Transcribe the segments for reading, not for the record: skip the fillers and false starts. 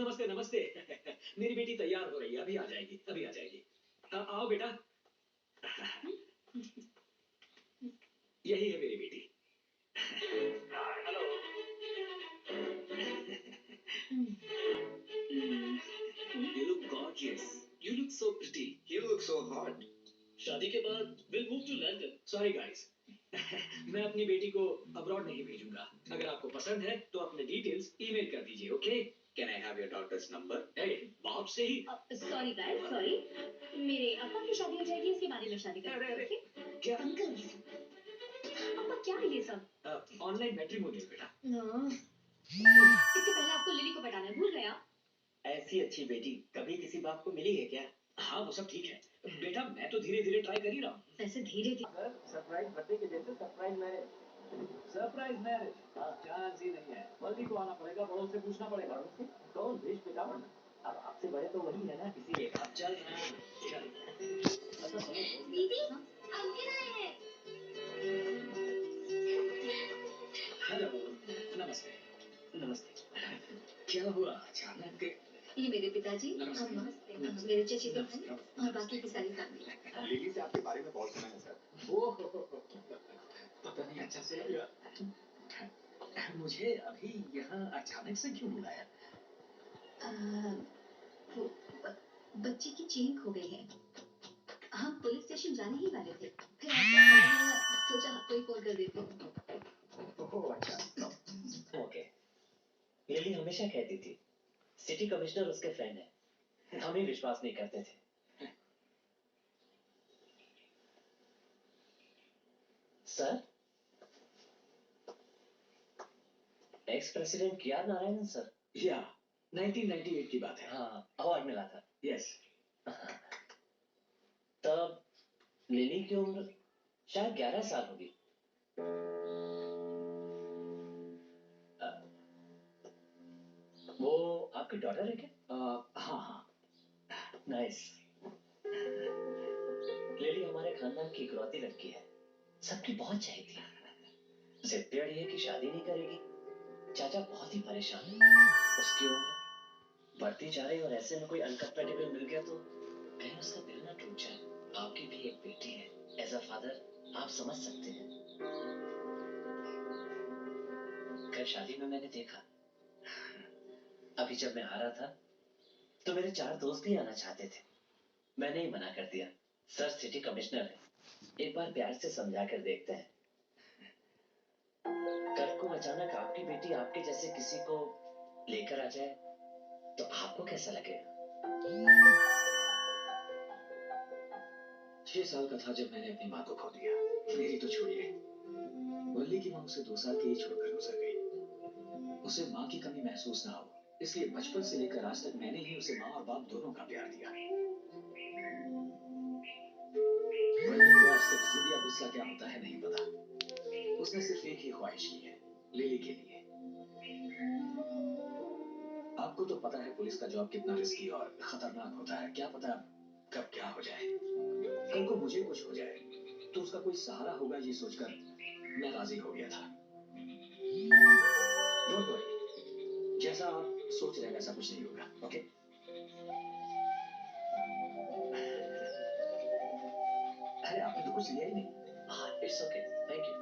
नमस्ते नमस्ते। मेरी बेटी तैयार हो रही है, अभी आ जाएगी, अभी आ जाएगी। आओ बेटा। यही है मेरी बेटी। Hello. You look gorgeous. You look so pretty. You look so hot. शादी के बाद we'll move to London. Sorry guys. मैं अपनी बेटी को अब्रॉड नहीं भेजूंगा। अगर आपको पसंद है तो अपने डिटेल्स ईमेल कर दीजिए, okay? Can I have your daughter's number? Hey, बाप से ही। Sorry guys, sorry. मेरे अप्पा की शादी हो जाएगी, इसके बाद में शादी करेंगे। अरे क्या अंकल ये सब? अप्पा क्या है ये सब? ऑनलाइन मैट्रिमोनियल बेटा। इससे पहले आपको लिली को पटाना है, भूल गए आप? ऐसी अच्छी बेटी कभी किसी बाप को मिली है क्या? हाँ वो सब ठीक है बेटा, मैं तो धीरे धीरे ट्राई कर ही रहा हूँ। ऐसे धीरे धीरे। सरप्राइज बर्थडे के जैसे surprise marriage. Surprise marriage? Chance ही नहीं है। वल्दी को आना पड़ेगा, बड़ों से पूछना पड़ेगा। कौन भेज पितामह? अब आपसे बड़े तो वही है ना, इसीलिए अब चल दीदी, अंकल आए हैं। हेलो, नमस्ते। नमस्ते। क्या हुआ अचानक? ये मेरे पिताजी, नमस्ते। मेरे चची के भाई और बाकी की सारी फैमिली। लिली से आपके बारे में बहुत सुना है सर। ओह, पता नहीं अच्छा से लगा। मुझे अभी यहाँ अचानक से क्यों बुलाया? बच्चे की चेन खो गई है। हम पुलिस स्टेशन जाने ही वाले थे, फिर आपका सोचा आपको ही फोन कर देती हूँ। ओह अच्छा। ओके। लिली हमेशा कहती थी सिटी कमिश्नर उसके फ्रेंड है, हम ही विश्वास नहीं करते थे। सर, एक्स प्रेसिडेंट के आर नारायणन सर। या 1998 की बात है। हाँ, अवार्ड मिला था। यस। तब लिली की उम्र शायद 11 साल होगी। वो आपकी डॉटर है क्या? हाँ हाँ। नाइस। लिली हमारे खानदान की इकलौती लड़की है, सबकी बहुत चाहती है। जिद पे अड़ी है कि शादी नहीं करेगी। चाचा बहुत ही परेशान है। उसकी उम्र बढ़ती जा रही और ऐसे में कोई अनकंपेटेबल मिल गया तो कहीं उसका दिल ना टूट जाए। आपकी भी एक बेटी है, एज अ फादर आप समझ सकते हैं। कल शादी में मैंने देखा, अभी जब मैं आ रहा था तो मेरे 4 दोस्त भी आना चाहते थे, मैंने ही मना कर दिया। सर सिटी कमिश्नर है, एक बार प्यार से समझा कर देखते हैं। कल को अचानक आपकी बेटी आपके जैसे किसी को लेकर आ जाए तो आपको कैसा लगेगा? 6 साल का था जब मैंने अपनी माँ को खो दिया। मेरी तो छोड़िए, वल्ली की माँ उसे 2 साल के ही छोड़कर गुजर गई। उसे माँ की कमी महसूस ना हो, इसलिए बचपन से लेकर आज तक मैंने ही उसे माँ और बाप दोनों का प्यार दिया। वल्ली को आज तक जिद या गुस्सा क्या होता है नहीं पता। उसने सिर्फ एक ही ख्वाहिश की है, लिली के लिए। आपको तो पता है पुलिस का जॉब कितना रिस्की और खतरनाक होता है। क्या पता कब क्या हो जाए। कल को मुझे कुछ हो जाए तो उसका कोई सहारा होगा, ये सोचकर मैं राजी हो गया था। डोंट वरी, जैसा आप सोच रहे हैं वैसा कुछ नहीं होगा, ओके? अरे आपने तो कुछ लिया ही नहीं। हाँ, इट्स ओके, थैंक यू।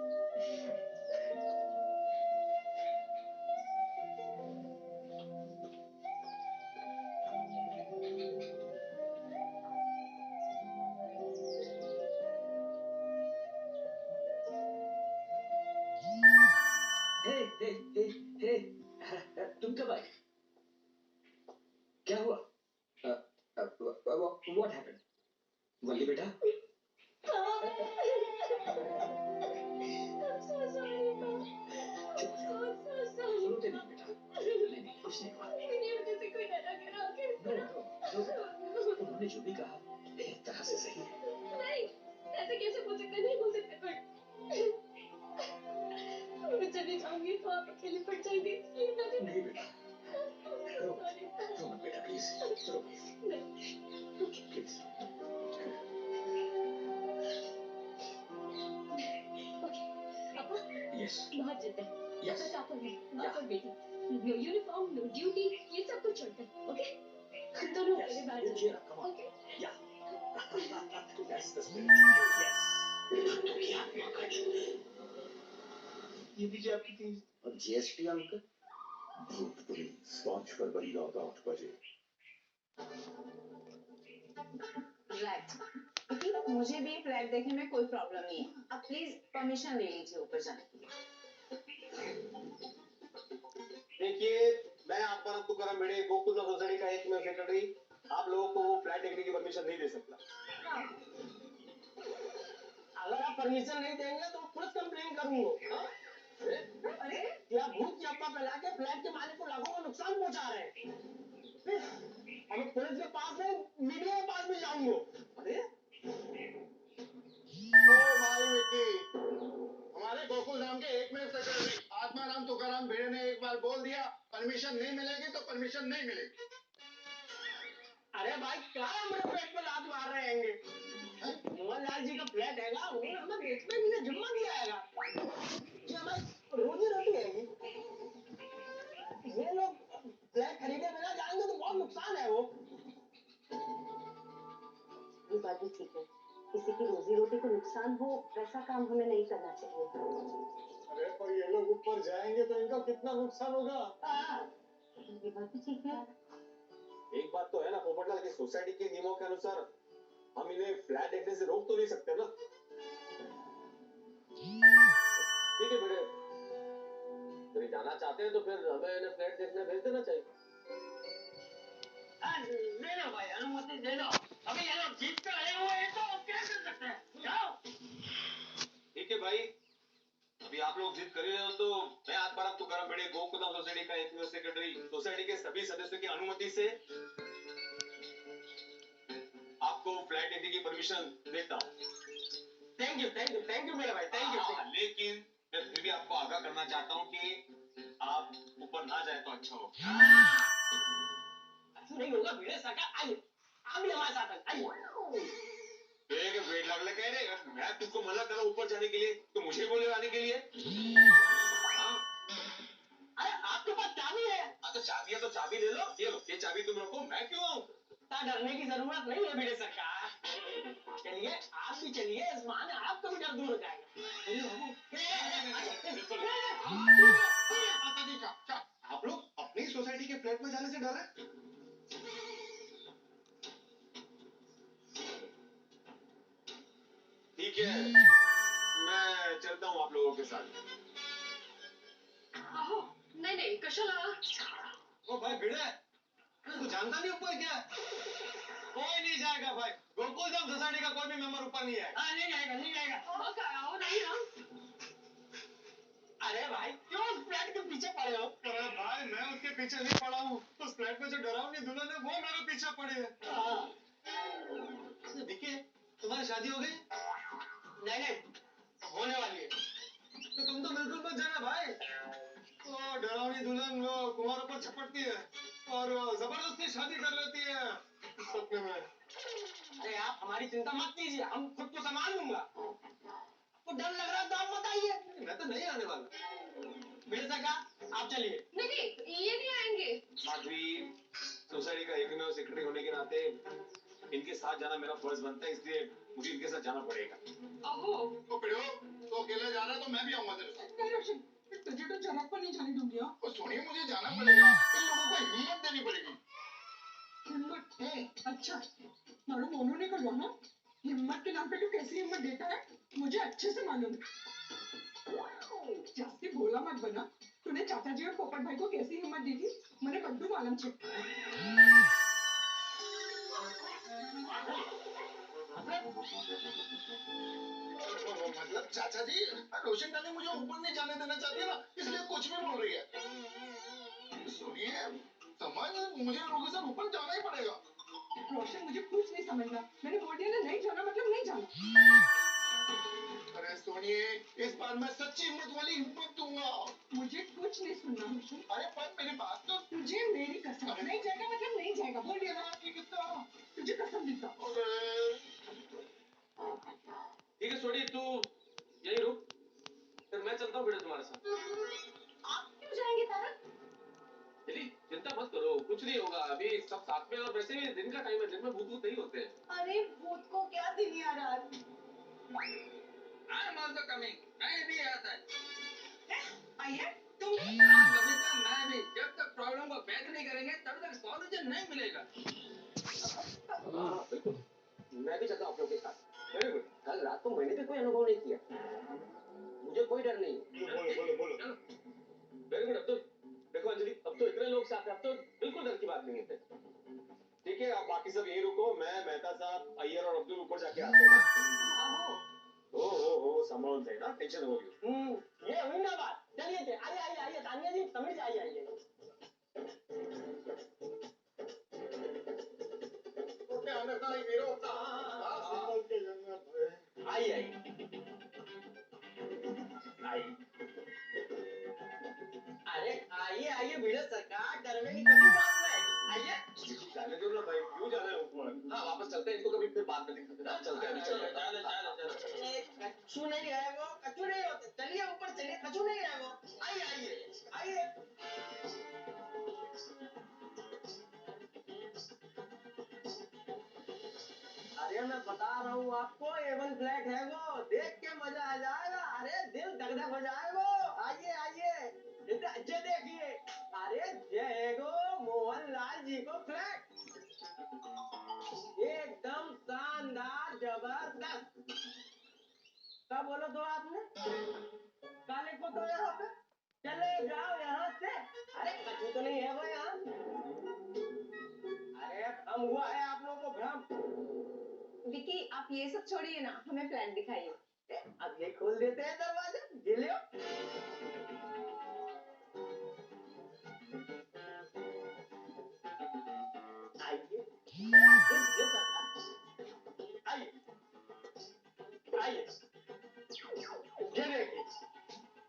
हे हे हे हे, तुम कब आए? क्या हुआ? What happened? वल्ली बेटा? रोते नहीं बेटा। नहीं कुछ नहीं हुआ। उन्होंने जो भी कहा एक तरह से सही है। नहीं, ऐसे कैसे बोल सकते? नहीं बोल सकते पर मैं चली जाऊंगी तो आप अकेले पड़ जाएंगे। नहीं बेटा, रो मत बेटा, प्लीज रो प्लीज। यस बहुत जिद है। यस बस आप और मैं, बाप और बेटी। नो यूनिफॉर्म, नो ड्यूटी, ये सब कुछ छोड़कर गाड़ी Cheer up, come on. Okay Yeah. That's the spirit. Yes. तो की आत्मा का ये लीजिए आपकी चीज। और जीएसटी अंकल भूतपुरी 5 फरवरी रात 8 बजे। राइट ओके, मुझे भी फ्लैट देखने में कोई प्रॉब्लम नहीं है। अब प्लीज परमिशन ले लीजिए ऊपर जाने के लिए। देखिए, मैं अकबर तुकाराम भिड़े गोकुल सोसाइटी का एक सेक्रेटरी आप लोगों को वो फ्लैट देखने की परमिशन नहीं दे सकता। अगर आप परमिशन नहीं देंगे तो पुलिस कंप्लेन करूंगा। हाँ? अरे क्या भूत चप्पा फैला के फ्लैट के मालिक को लाखों का नुकसान पहुंचा रहे हैं। अब मैं पुलिस के पास नहीं, मीडिया के पास भी जाऊंगा। अरे ओ भाई विक्की, हमारे गोकुल धाम के एकमेव सेक्रेटरी आत्माराम तुकाराम भिड़े ने एक बार बोल दिया परमिशन नहीं मिलेगी तो परमिशन नहीं मिलेगी। अरे भाई क्या हमारे फ्लैट पे लात मार रहे हैं? मोहनलाल जी का फ्लैट हैगा, उन्होंने हमें बेचने के लिए जिम्मा दिया हैगा। ये हमारी रोजी रोटी हैगी। ये लोग फ्लैट खरीदे बिना जाएंगे तो बहुत नुकसान है वो। ये बात भी ठीक है, किसी की रोजी रोटी को नुकसान हो वैसा काम हमें नहीं करना चाहिए। अरे पर ये लोग ऊपर जाएंगे तो इनका कितना नुकसान होगा। ये बात भी ठीक है। एक बात तो है ना पोपटलाल की सोसाइटी के नियमों के अनुसार हम इन्हें फ्लैट देखने से रोक तो नहीं सकते ना। ठीक है बेटे, यदि जाना चाहते हैं तो फिर हमें इन्हें फ्लैट देखने भेज देना चाहिए। ले लो भाई, अनुमति दे दो। अभी ये लोग जीत कर आए हुए हैं तो क्या कर सकते हैं? जाओ। ठीक है भाई, अभी आप लोग जिद कर रहे हो तो मैं आत्माराम तुकाराम भिड़े गोकुलधाम सोसाइटी का एक सेक्रेटरी सोसाइटी के सभी सदस्यों की अनुमति से आपको फ्लैट देखने की परमिशन देता हूँ। थैंक यू मेरे भाई, थैंक यू। लेकिन मैं फिर भी आपको आगाह करना चाहता हूँ कि आप ऊपर ना जाए तो अच्छा हो। ऐसा नहीं होगा भिड़े सरकार, आइए आप भी हमारे साथ आइए। एक वेट लगने कह रहे मैं तुझको मना करूं ऊपर जाने के लिए तो मुझे बोले आने के लिए। अरे आपके पास चाबी है। तो चाबी है तो चाबी ले लो। ये चाबी तुम रखो, मैं क्यों आऊं? डरने की जरूरत नहीं है भिड़े सरकार। चलिए आप भी चलिए, इस बहाने आपका भी डर दूर हो जाएगा। आप लोग अपनी सोसाइटी के फ्लैट में जाने से डर है? ठीक है, मैं चलता हूँ आप लोगों के साथ। अहो नहीं कशाला ओ भाई भिड़े, तू जानता नहीं ऊपर क्या है? कोई नहीं जाएगा भाई, गोकुलधाम सोसाइटी का कोई भी मेंबर ऊपर नहीं आएगा। नहीं जाएगा। आओ नहीं ना। अरे भाई क्यों उस फ्लैट के पीछे पड़े हो? अरे भाई मैं उसके पीछे नहीं पड़ा हूँ, उस फ्लैट में जो डरावनी दुल्हन है वो मेरे पीछे पड़ी है। देखिए तुम्हारी शादी हो गई? नहीं होने वाली है। तो तुम तो बिल्कुल मत जाना भाई। वो डरावनी दुल्हन वो कुमारों पर झपटती है और जबरदस्ती शादी कर लेती है सपने में। अरे आप हमारी चिंता मत कीजिए, हम खुद को संभाल लूंगा। आपको डर लग रहा है तो आप मत आइए। मैं तो नहीं आने वाला। भिड़े सरकार आप चलिए। नहीं ये नहीं आएंगे। माधवी, सोसाइटी का एकमेव सेक्रेटरी होने के नाते इनके साथ जाना मेरा फर्ज बनता है, इसलिए मुझे इनके साथ जाना पड़ेगा। अहो तो भिड़ो, तो अकेले जा रहा है तो मैं भी आऊंगा तेरे साथ। नहीं रोशन, तुझे तो जनक को नहीं जाने दूंगी। और सुनिए मुझे जाना पड़ेगा, इन लोगों को हिम्मत देनी पड़ेगी। हिम्मत? अच्छा, मालूम उन्होंने कर ना। हिम्मत के नाम पे तू कैसी हिम्मत देता है मुझे अच्छे से मालूम है। जास्ती भोला मत बना। तूने चाचा जी और पोपट भाई को कैसी हिम्मत दी थी मैंने कद्दू मालूम छे। मतलब चाचा जी, रोशन रानी मुझे ऊपर नहीं जाने देना चाहती है ना, इसलिए कुछ भी बोल रही है। सुनिए समझ, मुझे लोगों के साथ ऊपर जाना ही पड़ेगा। रोशन मुझे कुछ नहीं समझना, मैंने बोल दिया ना नहीं जाना मतलब नहीं जाना। अरे सुनिए, इस बार मैं सच्ची हिम्मत वाली हिम्मत दूंगा। मुझे कुछ नहीं सुनना रोशन। अरे पर मेरी बात तो। तुझे मेरी कसम, नहीं जाएगा मतलब नहीं जाएगा, बोल दिया ना। ठीक है तो। तुझे कसम देता। ठीक है सोनी, तू यही रुक, फिर मैं चलता हूँ भिड़े तुम्हारे साथ। आप क्यों जाएंगे तारक? चिंता मत करो, कुछ नहीं होगा। अभी अभी सब साथ में, और वैसे भी दिन का टाइम है, दिन में भूत नहीं होते हैं। अरे भूत को क्या दिन या रात? आई एम आल्सो कमिंग, मैं भी आता है। आइए तुम। हाँ बबीता, मैं भी। जब तक प्रॉब्लम को फेस नहीं करेंगे तब तक सॉल्यूशन नहीं मिलेगा। हाँ बिल्कुल, मैं भी चलता हूँ आप लोग के साथ। Very good. कल रात को मैंने भी कोई अनुभव नहीं किया, मुझे कोई डर नहीं। बोलो बोलो बोलो। Very good Abdul. देखो अंजलि, अब तो इतने लोग साथ हैं, अब तो बिल्कुल डर की बात नहीं है। ठीक है, आप बाकी सब यहीं रुको, मैं मेहता साहब, अय्यर और अब्दुल ऊपर जाके आते हैं। हो संभाल से ना, टेंशन होगी। ये हुई ना बात। चलिए आइए तानिया जी, समीर जी आइए। तो क्या हमेशा ही हीरो होता है, संभल के जन्नत। आइए अरे आइए भिड़े सरकार, डरने की कोई बात नहीं। आइए जाने दो ना भाई, क्यों जाना है ऊपर? हाँ वापस चलते हैं, इनको कभी फिर बाद में दिखाते हैं। चलते हैं, चलो। कच्चू नहीं है वो, कच्चू नहीं होते। चलिए ऊपर चलिए, कच्चू नहीं है वो। आइए। अरे मैं बता रहा हूँ आपको, A1 फ्लैट है वो, देख के मजा आ जाएगा। अरे दिल धक हो जाएगा। आइए ये देखिए, अरे जयगो मोहनलाल जी को फ्लैट, एकदम शानदार जबरदस्त। क्या बोलो तो आपने? काले को तो यहाँ पे चले जाओ यहाँ से। अरे कछु तो नहीं है वो यहाँ। अरे भ्रम हुआ है आप लोगों को, भ्रम। विकी आप ये सब छोड़िए ना, हमें फ्लैट दिखाइए। अब ये खोल देते हैं दरवाजा, ये लो। आइए ये देखिए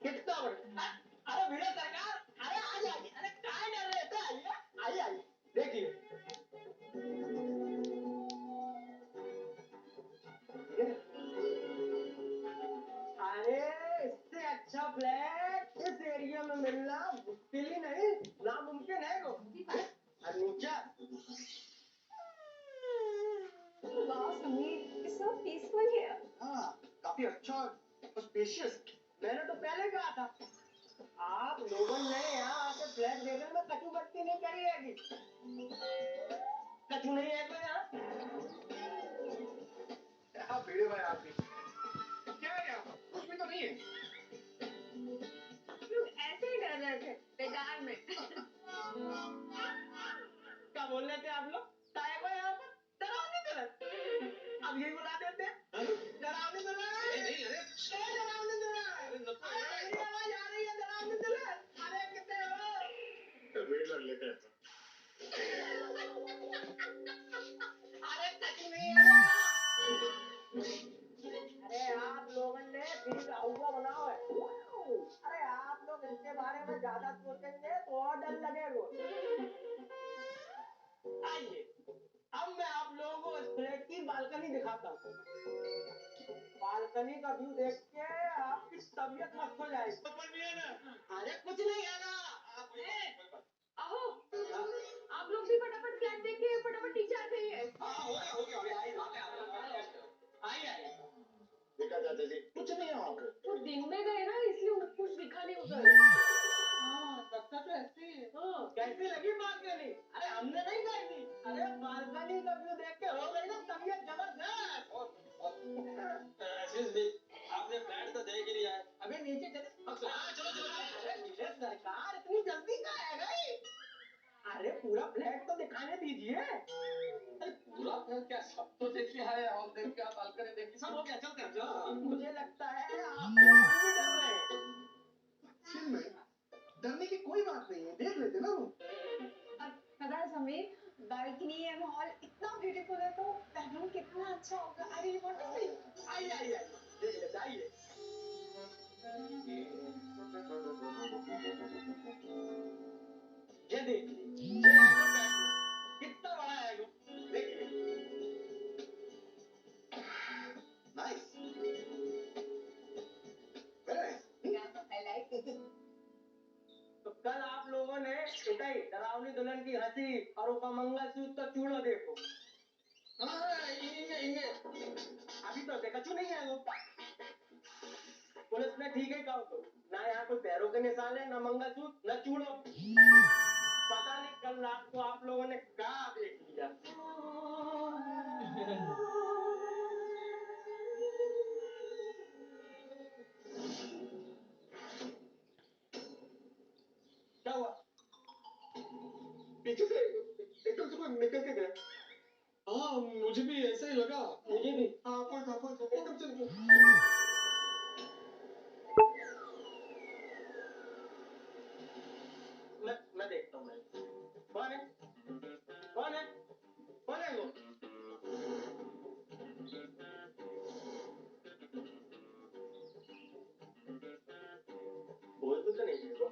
कितना बड़ा। अरे वीडियो सरकार, अरे आ जाइए। अरे काय डर रहे थे, आइए देखिए। अरे इससे अच्छा फ्लैट इस एरिया में मिलना मुश्किल ही नहीं, नामुमकिन है वो। नीचा वाह Sameer, it's so peaceful here. हाँ काफी अच्छा और स्पेशियस। मैंने तो पहले कहा था, आप लोगों ने यहाँ आके फ्लैट देखने में कचू बत्ती नहीं करी है। कचू नहीं है कोई यहाँ? भिड़े भाई आप भी क्या है यहाँ? कुछ भी तो नहीं है। लोग ऐसे ही डर रहे थे बेकार में। क्या बोल रहे थे आप लोग? ताए को यहाँ पर डरावनी दुल्हन, अब यही बुला देते हैं डरावनी दुल्हन। नहीं डरावनी दुल्हन, मेरी आवाज आ रही है, डरावनी दुल्हन। अरे कितने हो? वेट लग लेते हैं। अरे कहीं नहीं है ना। अरे आप लोगों ने दिल का हुआ बनाओ है। अरे आप लोग इनके बारे में ज्यादा सोचेंगे तो और डर लगेगा। आइए अब मैं आप लोगों को इस फ्लैट की बालकनी दिखाता हूँ। बालकनी का व्यू देख के आपकी तबीयत मस्त हो जाएगी। ऊपर भी है ना? अरे कुछ नहीं है ना। अहो आप लोग भी फटाफट फ्लैट देखिए, फटाफट नीचे आ जाइए। हाँ हो गया आइए। देखा चाचा जी, कुछ नहीं है वहाँ पे। वो दिन में गए ना, इसलिए कुछ दिखा नहीं उधर। लगता तो ऐसे ही है। कैसी लगी बालकनी? अरे हमने नहीं गई थी। अरे बालकनी का व्यू देख के हो गई ना तबीयत जबरदस्त। आपने फ्लैट तो देख ही लिया है, अभी नीचे चले। चलो। अरे सरकार इतनी जल्दी का है गई? अरे पूरा फ्लैट तो दिखाने दीजिए। अरे पूरा फ्लैट क्या, सब तो देख के आए, और देख के बालकनी देख के सब हो गया, चलते हैं चलो। मुझे लगता है आप लोग अभी भी डर रहे हैं। डरने की कोई बात नहीं है, देख लेते ना वो। पता है समीर, बालकनी है, माहौल इतना ब्यूटीफुल है, तो बैकग्राउंड कितना अच्छा होगा। आई रियली वांट टू सी। आइए देख लेते आइए। ये देखिए, ये है बैकग्राउंड, कितना बड़ा है वो, देखिए। Nice, very nice. तो कल आप लोगों ने इतनी डरावनी दुल्हन की तुलसी और ऊपर मंगलसूत्र चूड़ो देखो। हाँ इंगे अभी तो देखा क्यों नहीं है वो। पुलिस ने ठीक है कहा तो ना यहाँ कोई पैरों के निशान है, ना मंगलसूत्र, ना चूड़ो। पता नहीं कल रात को आप लोगों ने क्या देख लिया। क्या हुआ? पीछे से एकदम से कोई निकल के गया। हाँ मुझे भी ऐसा ही लगा। मुझे भी। हाँ कोई एकदम से। मैं देखता हूँ। कौन है? कौन है? कौन है वो? कोई तो नहीं है वो।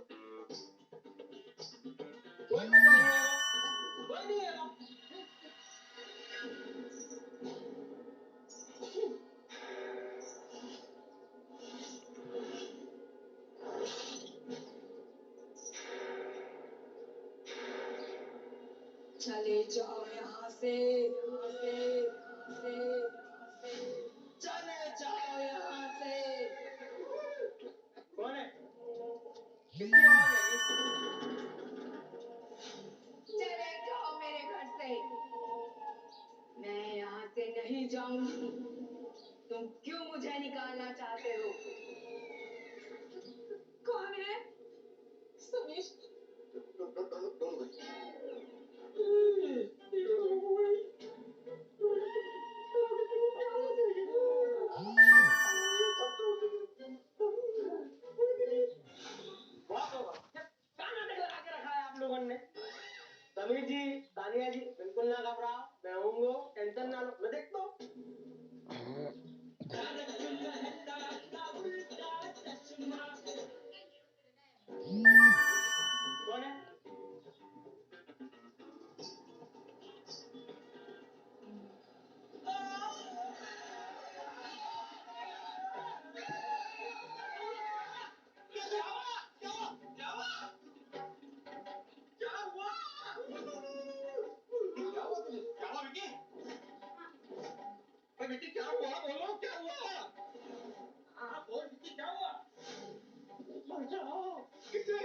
कोई तो नहीं है वो। कोई नहीं है वो। चले जाओ यहाँ से, यहाँ से, यहाँ से, यहाँ से। चले जाओ यहाँ से। कौन है? किसकी आवाज है ये? चले जाओ मेरे घर से। मैं यहाँ से नहीं जाऊंगी। तुम क्यों मुझे निकालना चाहते हो? कौन है? समीश। दोनों भाई। समीर जी, तानिया जी, बिल्कुल ना घबराओ, मैं हूँ, टेंशन ना लो, मैं देखता हूँ। कौन है? विक्की क्या हुआ? बोलो क्या हुआ? हाँ बोल विक्की क्या हुआ? बचाओ किसे?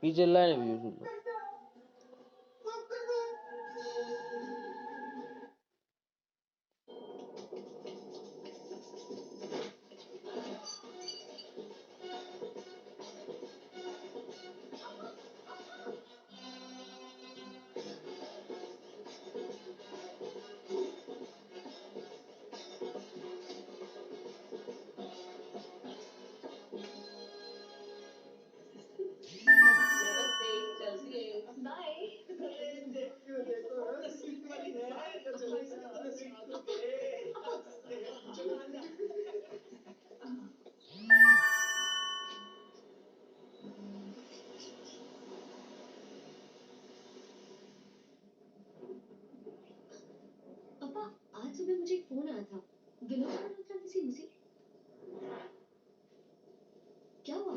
पीछे लाइन भी सुन लो। पापा, आज सुबह मुझे एक फोन आया था। विनोद का नाम था किसी मुझे। क्या हुआ?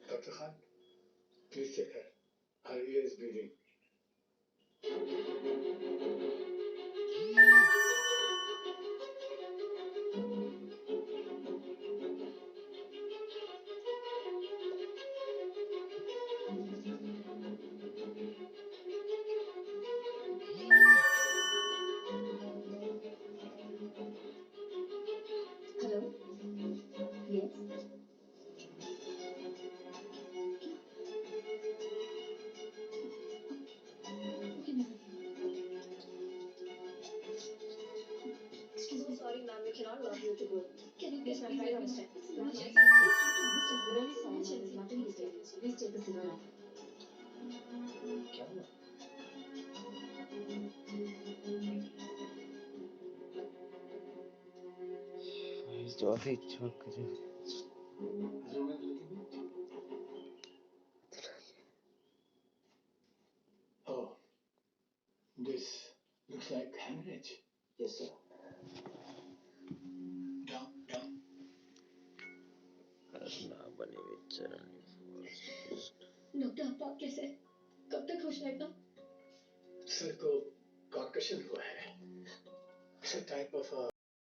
Dr. Khan, please check her. Her ear is bleeding. Hello yes okay ma'am So sorry, ma'am. We cannot allow you to go. Can you Yes, ma'am. Try to understand. Please Yes, try to sir. understand. Really sorry, Please ma'am. There's nothing we can do. Please take the cigarette. क्या हुआ? जो भी इच्छा करे Oh, this looks like hemorrhage. Yes, sir. Down, down. ना बने बेचारा doctor आपका कैसे कब तक हो जाएगा सर को कॉन्कशन हुआ है. It's a type of